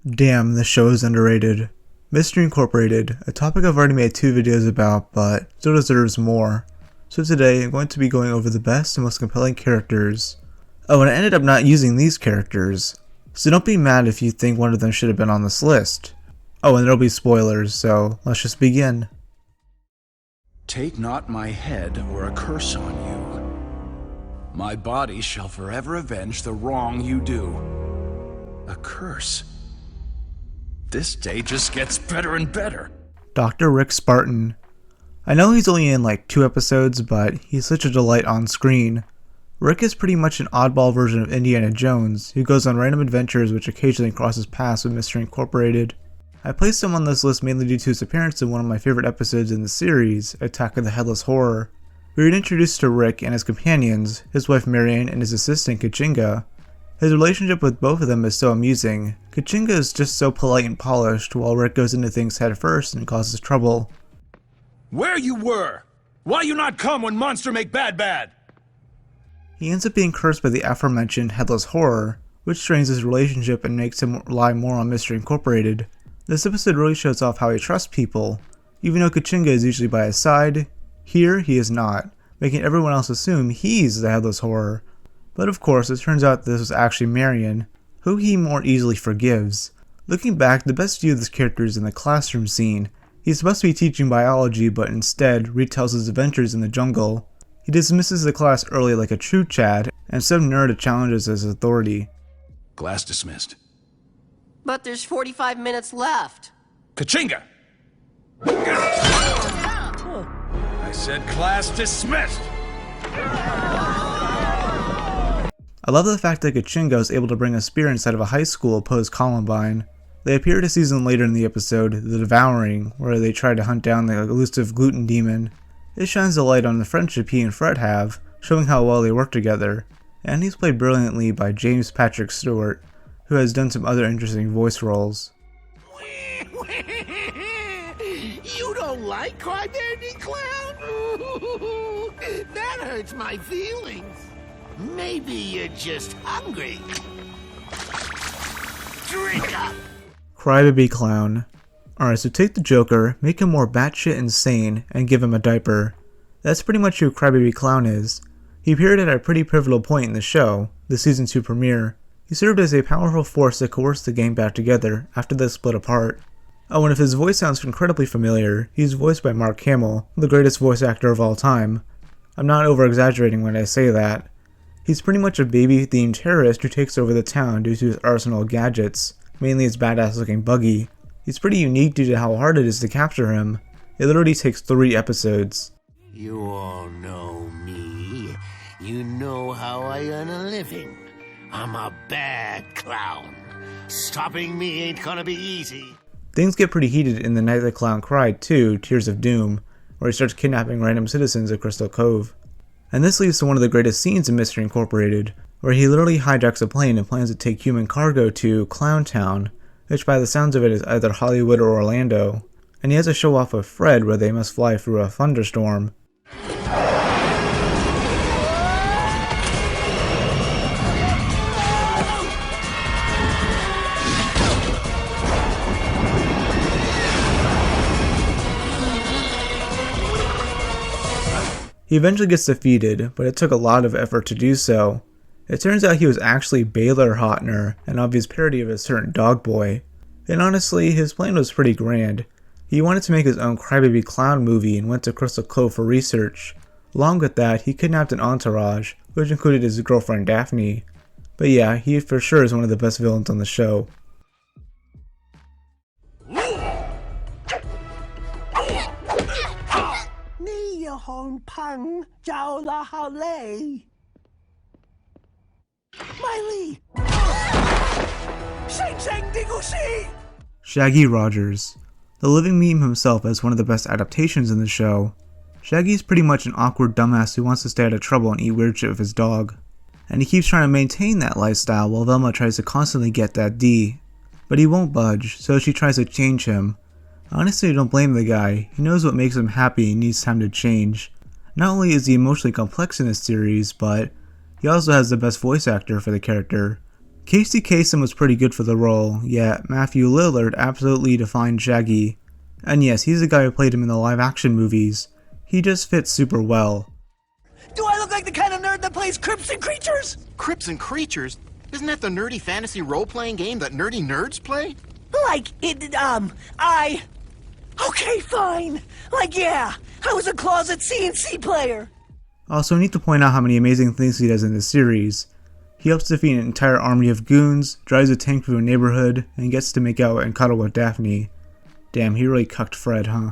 Damn, this show is underrated. Mystery Incorporated, a topic I've already made 2 videos about, but still deserves more. So today, I'm going to be going over the best and most compelling characters. Oh, and I ended up not using these characters. So don't be mad if you think one of them should have been on this list. Oh, and there'll be spoilers, so let's just begin. Take not my head or a curse on you. My body shall forever avenge the wrong you do. A curse? This day just gets better and better. Dr. Rick Spartan. I know he's only in like 2 episodes, but he's such a delight on screen. Rick is pretty much an oddball version of Indiana Jones, who goes on random adventures which occasionally crosses paths with Mystery Incorporated. I placed him on this list mainly due to his appearance in one of my favorite episodes in the series, Attack of the Headless Horror. We were introduced to Rick and his companions, his wife Marion and his assistant Kachinga. His relationship with both of them is so amusing. Kachinga is just so polite and polished, while Rick goes into things head first and causes trouble. Where you were? Why you not come when monster make bad? He ends up being cursed by the aforementioned Headless Horror, which strains his relationship and makes him rely more on Mystery Incorporated. This episode really shows off how he trusts people. Even though Kachinga is usually by his side, here he is not, making everyone else assume he's the Headless Horror. But of course, it turns out this was actually Marion, who he more easily forgives. Looking back, the best view of this character is in the classroom scene. He's supposed to be teaching biology, but instead retells his adventures in the jungle. He dismisses the class early like a true Chad, and some nerd challenges his authority. Class dismissed. But there's 45 minutes left. Kachinga! I said class dismissed! I love the fact that Kachinga is able to bring a spear inside of a high school post-Columbine. They appeared a season later in the episode, The Devouring, where they try to hunt down the elusive gluten demon. It shines a light on the friendship he and Fred have, showing how well they work together, and he's played brilliantly by James Patrick Stewart, who has done some other interesting voice roles. You don't like Crybaby Clown? That hurts my feelings. Maybe you're just hungry. Drink up! Crybaby Clown. Alright, so take the Joker, make him more batshit insane, and give him a diaper. That's pretty much who Crybaby Clown is. He appeared at a pretty pivotal point in the show, the season 2 premiere. He served as a powerful force that coerced the gang back together after they split apart. Oh, and if his voice sounds incredibly familiar, he's voiced by Mark Hamill, the greatest voice actor of all time. I'm not over-exaggerating when I say that. He's pretty much a baby-themed terrorist who takes over the town due to his arsenal of gadgets, mainly his badass-looking buggy. He's pretty unique due to how hard it is to capture him. It literally takes 3 episodes. You all know me. You know how I earn a living. I'm a bad clown. Stopping me ain't gonna be easy. Things get pretty heated in The Night the Clown Cried 2, Tears of Doom, where he starts kidnapping random citizens of Crystal Cove. And this leads to one of the greatest scenes in Mystery Incorporated, where he literally hijacks a plane and plans to take human cargo to Clown Town, which by the sounds of it is either Hollywood or Orlando, and he has a show off with Fred where they must fly through a thunderstorm. He eventually gets defeated, but it took a lot of effort to do so. It turns out he was actually Baylor Hotner, an obvious parody of a certain dog boy. And honestly, his plan was pretty grand. He wanted to make his own Crybaby Clown movie and went to Crystal Cove for research. Along with that, he kidnapped an entourage, which included his girlfriend Daphne. But yeah, he for sure is one of the best villains on the show. Miley! Shaggy Rogers. The living meme himself as one of the best adaptations in the show. Shaggy's pretty much an awkward dumbass who wants to stay out of trouble and eat weird shit with his dog. And he keeps trying to maintain that lifestyle while Velma tries to constantly get that D. But he won't budge, so she tries to change him. I honestly don't blame the guy. He knows what makes him happy and needs time to change. Not only is he emotionally complex in this series, but he also has the best voice actor for the character. Casey Kasem was pretty good for the role, yet Matthew Lillard absolutely defined Shaggy. And yes, he's the guy who played him in the live-action movies. He just fits super well. Do I look like the kind of nerd that plays Crypts and Creatures? Crypts and Creatures? Isn't that the nerdy fantasy role-playing game that nerdy nerds play? Like, Okay, fine. Like, yeah, I was a closet CNC player. Also, I need to point out how many amazing things he does in this series. He helps defeat an entire army of goons, drives a tank through a neighborhood, and gets to make out and cuddle with Daphne. Damn, he really cucked Fred, huh?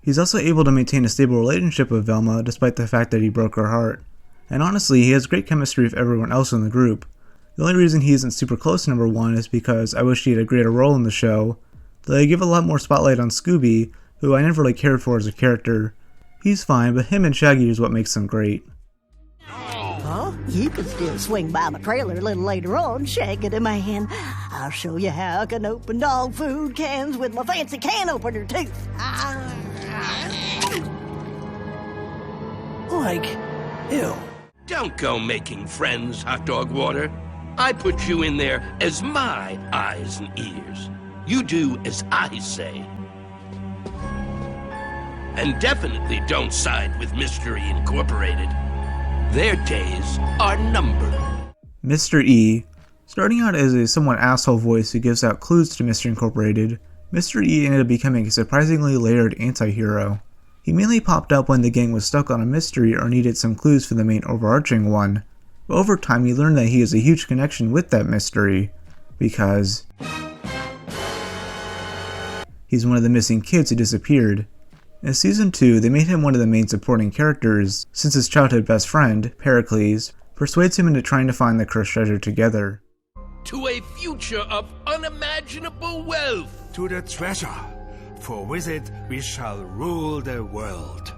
He's also able to maintain a stable relationship with Velma despite the fact that he broke her heart. And honestly, he has great chemistry with everyone else in the group. The only reason he isn't super close to number 1 is because I wish he had a greater role in the show, though they give a lot more spotlight on Scooby, who I never really cared for as a character. He's fine, but him and Shaggy is what makes them great. Huh? You can still swing by my trailer a little later on, shaking in my hand. I'll show you how I can open dog food cans with my fancy can opener tooth. Like, ew. Don't go making friends, Hot Dog Water. I put you in there as my eyes and ears. You do as I say. And definitely don't side with Mystery Incorporated. Their days are numbered. Mr. E. Starting out as a somewhat asshole voice who gives out clues to Mystery Incorporated, Mr. E ended up becoming a surprisingly layered anti-hero. He mainly popped up when the gang was stuck on a mystery or needed some clues for the main overarching one. But over time you learn that he has a huge connection with that mystery, because he's one of the missing kids who disappeared. In Season 2, they made him one of the main supporting characters, since his childhood best friend, Pericles, persuades him into trying to find the cursed treasure together. To a future of unimaginable wealth. To the treasure, for with it we shall rule the world.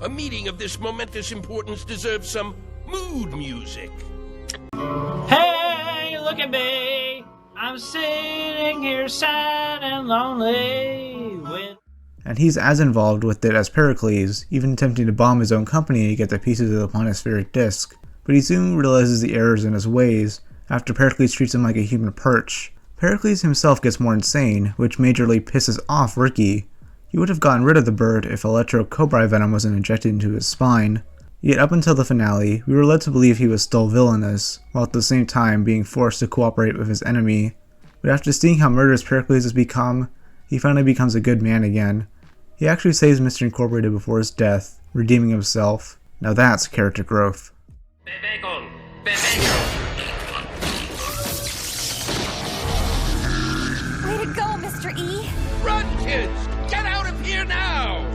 A meeting of this momentous importance deserves some mood music. Hey, look at me. I'm sitting here sad and lonely with... And he's as involved with it as Pericles, even attempting to bomb his own company to get the pieces of the planispheric disk. But he soon realizes the errors in his ways, after Pericles treats him like a human perch. Pericles himself gets more insane, which majorly pisses off Ricky. He would have gotten rid of the bird if electro-cobra venom wasn't injected into his spine. Yet up until the finale, we were led to believe he was still villainous, while at the same time being forced to cooperate with his enemy. But after seeing how murderous Pericles has become, he finally becomes a good man again. He actually saves Mr. Incorporated before his death, redeeming himself. Now that's character growth. Way to go, Mr. E! Run, kids! Get out of here now!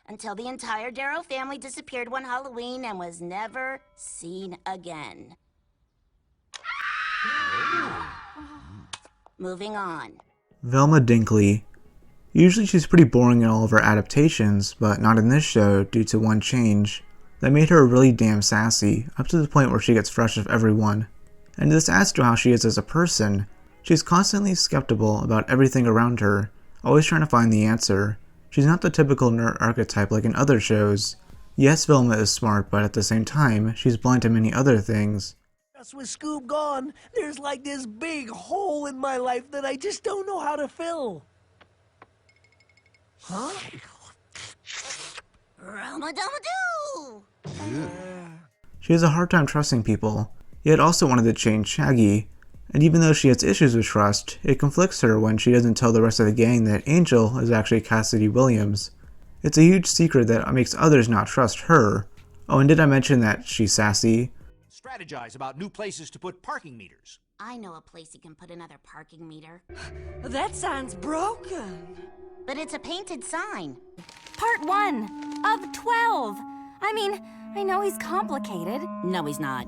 Until the entire Darrow family disappeared one Halloween and was never seen again. Moving on. Velma Dinkley. Usually she's pretty boring in all of her adaptations, but not in this show due to one change that made her really damn sassy, up to the point where she gets fresh with everyone. And this adds to how she is as a person. She's constantly skeptical about everything around her, always trying to find the answer. She's not the typical nerd archetype like in other shows. Yes, Velma is smart, but at the same time, she's blind to many other things. Just with Scoob gone, there's like this big hole in my life that I just don't know how to fill. Huh? Ramadomadoo! She has a hard time trusting people, yet also wanted to change Shaggy. And even though she has issues with trust, it conflicts her when she doesn't tell the rest of the gang that Angel is actually Cassidy Williams. It's a huge secret that makes others not trust her. Oh, and did I mention that she's sassy? Strategize about new places to put parking meters. I know a place you can put another parking meter. That sign's broken. But it's a painted sign. Part 1 of 12. I mean, I know he's complicated. No, he's not.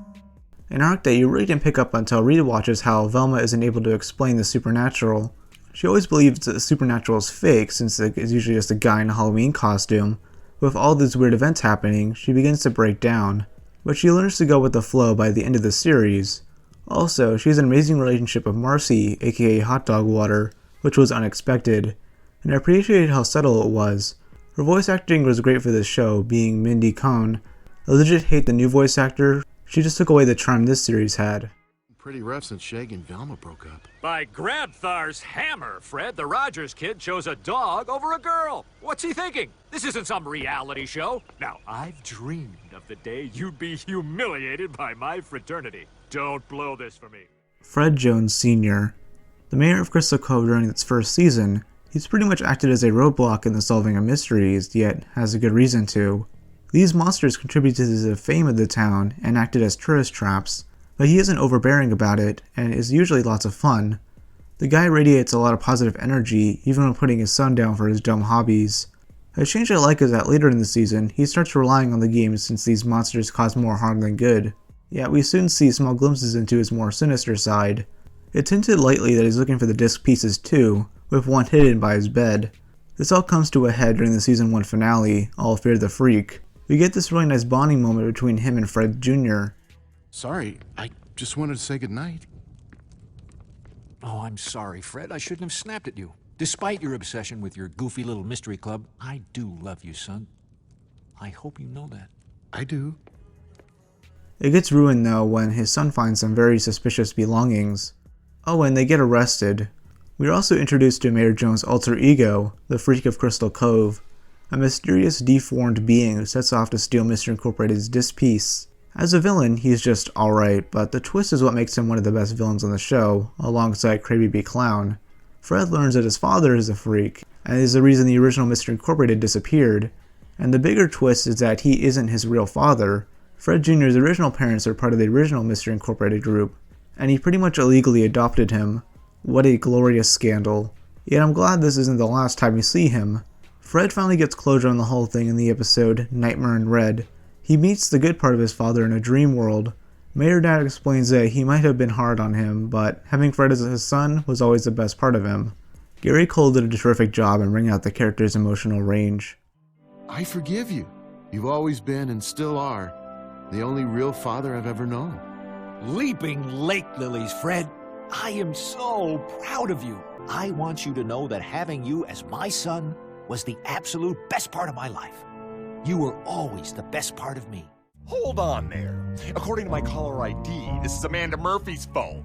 An arc that you really didn't pick up until rewatches how Velma isn't able to explain the supernatural. She always believes the supernatural is fake since it's usually just a guy in a Halloween costume. With all these weird events happening, she begins to break down. But she learns to go with the flow by the end of the series. Also, she has an amazing relationship with Marcy, aka Hot Dog Water, which was unexpected, and I appreciated how subtle it was. Her voice acting was great for this show, being Mindy Cohn. I legit hate the new voice actor. She just took away the charm this series had. Pretty rough since Shag and Velma broke up. By Grabthar's hammer, Fred, the Rogers kid chose a dog over a girl. What's he thinking? This isn't some reality show. Now, I've dreamed of the day you'd be humiliated by my fraternity. Don't blow this for me. Fred Jones Sr. The mayor of Crystal Cove during its first season, he's pretty much acted as a roadblock in the solving of mysteries, yet has a good reason to. These monsters contributed to the fame of the town and acted as tourist traps, but he isn't overbearing about it and is usually lots of fun. The guy radiates a lot of positive energy even when putting his son down for his dumb hobbies. A change I like is that later in the season, he starts relying on the game since these monsters cause more harm than good. Yet we soon see small glimpses into his more sinister side. It's hinted lightly that he's looking for the disc pieces too, with one hidden by his bed. This all comes to a head during the season 1 finale, All Fear the Freak. We get this really nice bonding moment between him and Fred Jr. Sorry, I just wanted to say goodnight. Oh, I'm sorry, Fred. I shouldn't have snapped at you. Despite your obsession with your goofy little mystery club, I do love you, son. I hope you know that. I do. It gets ruined though when his son finds some very suspicious belongings. Oh, and they get arrested. We are also introduced to Mayor Jones' alter ego, the Freak of Crystal Cove, a mysterious deformed being who sets off to steal Mr. Incorporated's disc piece. As a villain, he's just alright, but the twist is what makes him one of the best villains on the show, alongside Krabby B. Clown. Fred learns that his father is a freak, and is the reason the original Mr. Incorporated disappeared, and the bigger twist is that he isn't his real father. Fred Jr.'s original parents are part of the original Mr. Incorporated group, and he pretty much illegally adopted him. What a glorious scandal. Yet I'm glad this isn't the last time we see him. Fred finally gets closure on the whole thing in the episode Nightmare in Red. He meets the good part of his father in a dream world. Mayor Dad explains that he might have been hard on him, but having Fred as his son was always the best part of him. Gary Cole did a terrific job in bringing out the character's emotional range. I forgive you. You've always been and still are the only real father I've ever known. Leaping lake lilies, Fred. I am so proud of you. I want you to know that having you as my son was the absolute best part of my life. You were always the best part of me. Hold on there. According to my caller ID, this is Amanda Murphy's phone.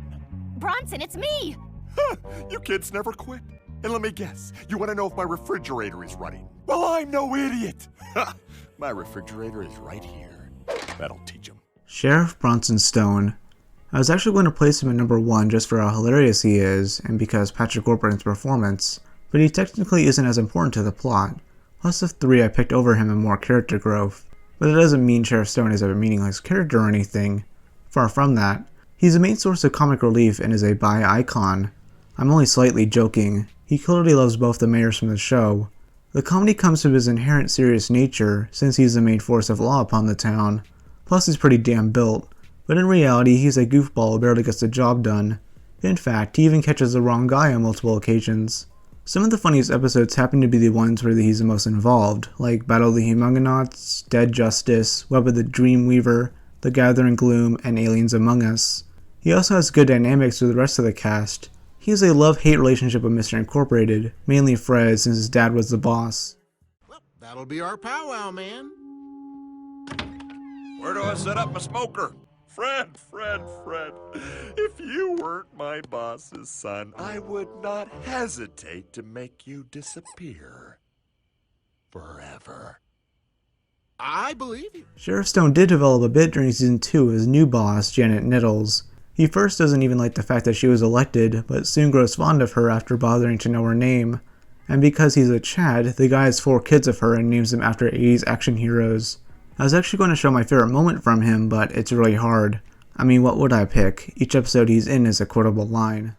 Bronson, it's me! You kids never quit. And let me guess, you want to know if my refrigerator is running? Well, I'm no idiot. My refrigerator is right here. That'll teach him. Sheriff Bronson Stone. I was actually going to place him at number 1 just for how hilarious he is, and because Patrick Warburton's performance, but he technically isn't as important to the plot. Plus of 3 I picked over him in more character growth. But it doesn't mean Sheriff Stone is a meaningless character or anything. Far from that. He's the main source of comic relief and is a bi icon. I'm only slightly joking. He clearly loves both the mayors from the show. The comedy comes from his inherent serious nature, since he's the main force of law upon the town. Plus he's pretty damn built. But in reality, he's a goofball who barely gets the job done. In fact, he even catches the wrong guy on multiple occasions. Some of the funniest episodes happen to be the ones where he's the most involved, like Battle of the Humongonauts, Dead Justice, Web of the Dreamweaver, The Gathering Gloom, and Aliens Among Us. He also has good dynamics with the rest of the cast. He has a love-hate relationship with Mr. Incorporated, mainly Fred since his dad was the boss. Well, that'll be our powwow, man. Where do I set up my smoker? Fred. If you weren't my boss's son, I would not hesitate to make you disappear. Forever. I believe you. Sheriff Stone did develop a bit during season 2 with his new boss, Janet Nittles. He first doesn't even like the fact that she was elected, but soon grows fond of her after bothering to know her name. And because he's a Chad, the guy has 4 kids of her and names them after 80s action heroes. I was actually going to show my favorite moment from him, but it's really hard. I mean, what would I pick? Each episode he's in is a quotable line.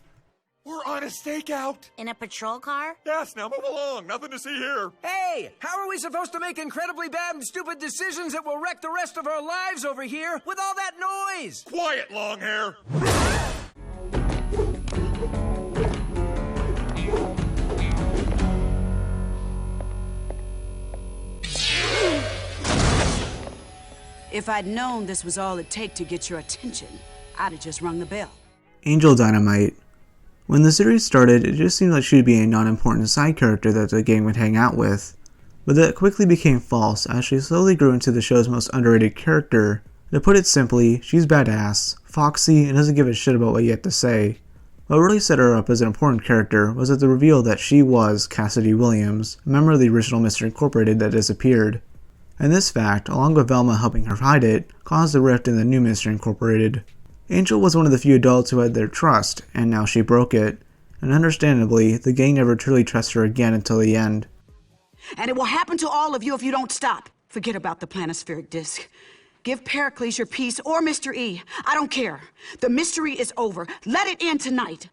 We're on a stakeout. In a patrol car? Yes, now move along. Nothing to see here. Hey, how are we supposed to make incredibly bad and stupid decisions that will wreck the rest of our lives over here with all that noise? Quiet, long hair. If I'd known this was all it'd take to get your attention, I'd have just rung the bell. Angel Dynamite. When the series started, it just seemed like she'd be a non-important side character that the gang would hang out with. But that quickly became false as she slowly grew into the show's most underrated character. To put it simply, she's badass, foxy, and doesn't give a shit about what you have to say. What really set her up as an important character was the reveal that she was Cassidy Williams, a member of the original Mr. Incorporated that disappeared. And this fact, along with Velma helping her hide it, caused a rift in the new Mr. Incorporated. Angel was one of the few adults who had their trust, and now she broke it. And understandably, the gang never truly trusts her again until the end. And it will happen to all of you if you don't stop. Forget about the planispheric disc. Give Pericles your piece or Mr. E. I don't care. The mystery is over. Let it end tonight.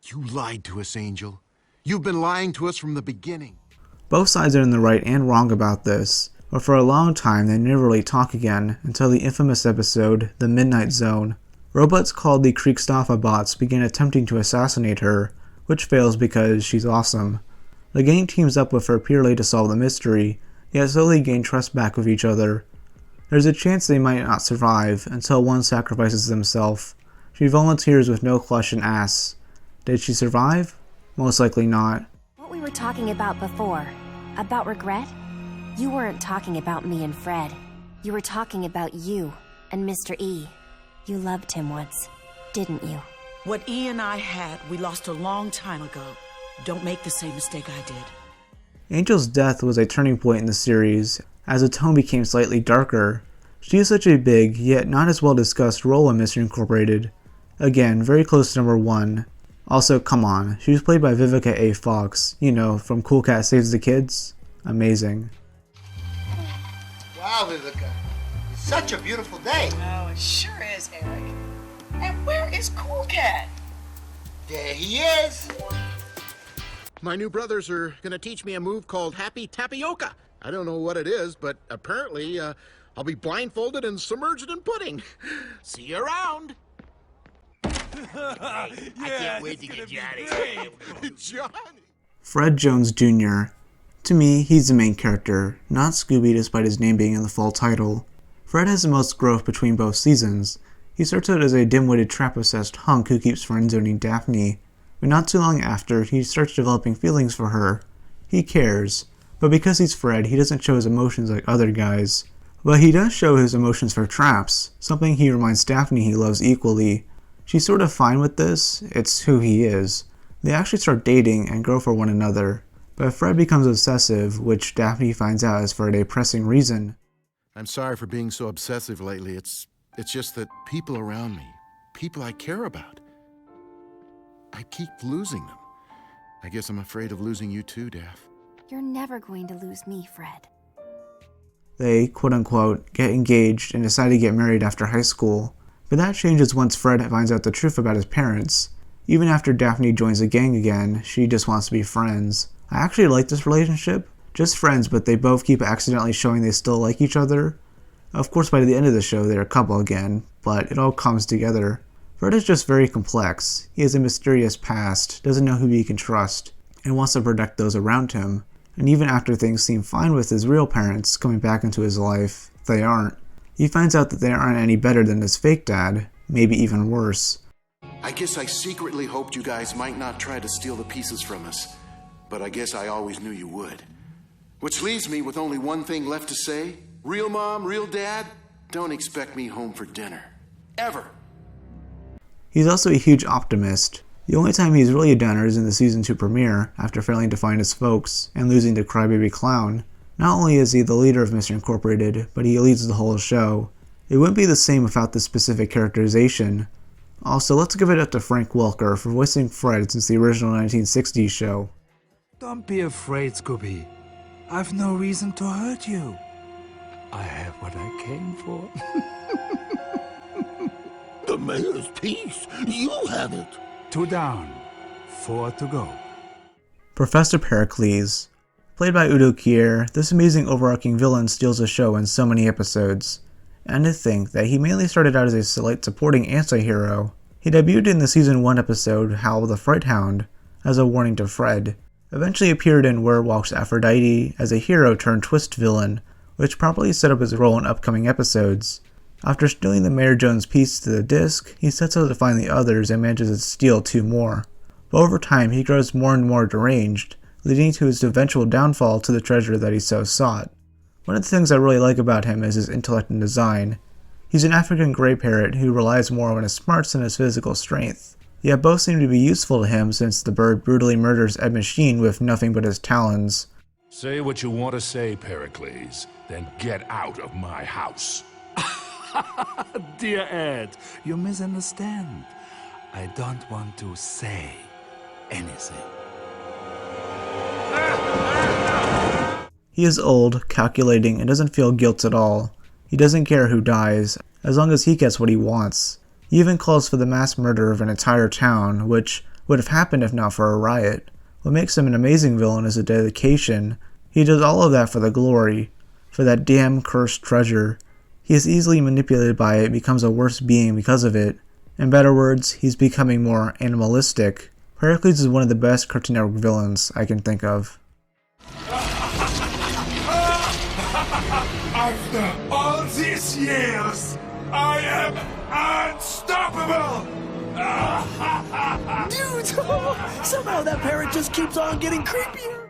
You lied to us, Angel. You've been lying to us from the beginning. Both sides are in the right and wrong about this, but for a long time they never really talk again until the infamous episode, The Midnight Zone. Robots called the Kriegstoffe bots begin attempting to assassinate her, which fails because she's awesome. The gang teams up with her purely to solve the mystery, yet slowly gain trust back with each other. There's a chance they might not survive until one sacrifices himself. She volunteers with no question asks, did she survive? Most likely not. What we were talking about before, about regret? You weren't talking about me and Fred. You were talking about you and Mr. E. You loved him once, didn't you? What E and I had, we lost a long time ago. Don't make the same mistake I did. Angel's death was a turning point in the series, as the tone became slightly darker. She is such a big, yet not as well discussed role in Mr. Incorporated. Again, very close to number 1. Also, come on, she was played by Vivica A. Fox, you know, from Cool Cat Saves the Kids. Amazing. Wow, Vivica. It's such a beautiful day. Oh, it sure is, Eric. And where is Cool Cat? There he is. My new brothers are gonna teach me a move called Happy Tapioca. I don't know what it is, but apparently, I'll be blindfolded and submerged in pudding. See you around. I can't wait to get Johnny. Johnny! Fred Jones Jr. To me, he's the main character, not Scooby despite his name being in the full title. Fred has the most growth between both seasons. He starts out as a dim-witted trap-obsessed hunk who keeps friend-zoning Daphne, but not too long after, he starts developing feelings for her. He cares, but because he's Fred, he doesn't show his emotions like other guys. But he does show his emotions for traps, something he reminds Daphne he loves equally. She's sort of fine with this, it's who he is. They actually start dating and grow for one another, but Fred becomes obsessive, which Daphne finds out is for a pressing reason. I'm sorry for being so obsessive lately. It's just that people around me, people I care about, I keep losing them. I guess I'm afraid of losing you too, Daph. You're never going to lose me, Fred. They, quote-unquote, get engaged and decide to get married after high school. But that changes once Fred finds out the truth about his parents. Even after Daphne joins the gang again, she just wants to be friends. I actually like this relationship. Just friends, but they both keep accidentally showing they still like each other. Of course, by the end of the show, they're a couple again, but it all comes together. Fred is just very complex. He has a mysterious past, doesn't know who he can trust, and wants to protect those around him. And even after things seem fine with his real parents coming back into his life, they aren't. He finds out that they aren't any better than his fake dad, maybe even worse. I guess I secretly hoped you guys might not try to steal the pieces from us, but I guess I always knew you would. Which leaves me with only one thing left to say. Real mom, real dad, don't expect me home for dinner. Ever. He's also a huge optimist. The only time he's really a downer is in the season 2 premiere, after failing to find his folks and losing to Crybaby Clown. Not only is he the leader of Mr. Incorporated, but he leads the whole show. It wouldn't be the same without this specific characterization. Also, let's give it up to Frank Welker for voicing Fred since the original 1960s show. Don't be afraid, Scooby. I've no reason to hurt you. I have what I came for. The mayor's piece. You have it. 2 down, 4 to go. Professor Pericles. Played by Udo Kier, this amazing overarching villain steals the show in so many episodes. And to think that he mainly started out as a slight supporting anti-hero. He debuted in the season 1 episode Howl the Fright Hound as a warning to Fred, eventually appeared in Where Walks Aphrodite as a hero turned twist villain, which properly set up his role in upcoming episodes. After stealing the Mayor Jones piece to the disc, he sets out to find the others and manages to steal 2 more. But over time he grows more and more deranged, leading to his eventual downfall to the treasure that he so sought. One of the things I really like about him is his intellect and design. He's an African gray parrot who relies more on his smarts than his physical strength. Yet both seem to be useful to him since the bird brutally murders Ed Machine with nothing but his talons. Say what you want to say, Pericles, then get out of my house. Dear Ed, you misunderstand. I don't want to say anything. He is old, calculating, and doesn't feel guilt at all. He doesn't care who dies, as long as he gets what he wants. He even calls for the mass murder of an entire town, which would have happened if not for a riot. What makes him an amazing villain is a dedication. He does all of that for the glory, for that damn cursed treasure. He is easily manipulated by it and becomes a worse being because of it. In better words, he's becoming more animalistic. Pericles is one of the best Cartoon Network villains I can think of. After all these years, I am unstoppable! Dude, somehow that parrot just keeps on getting creepier.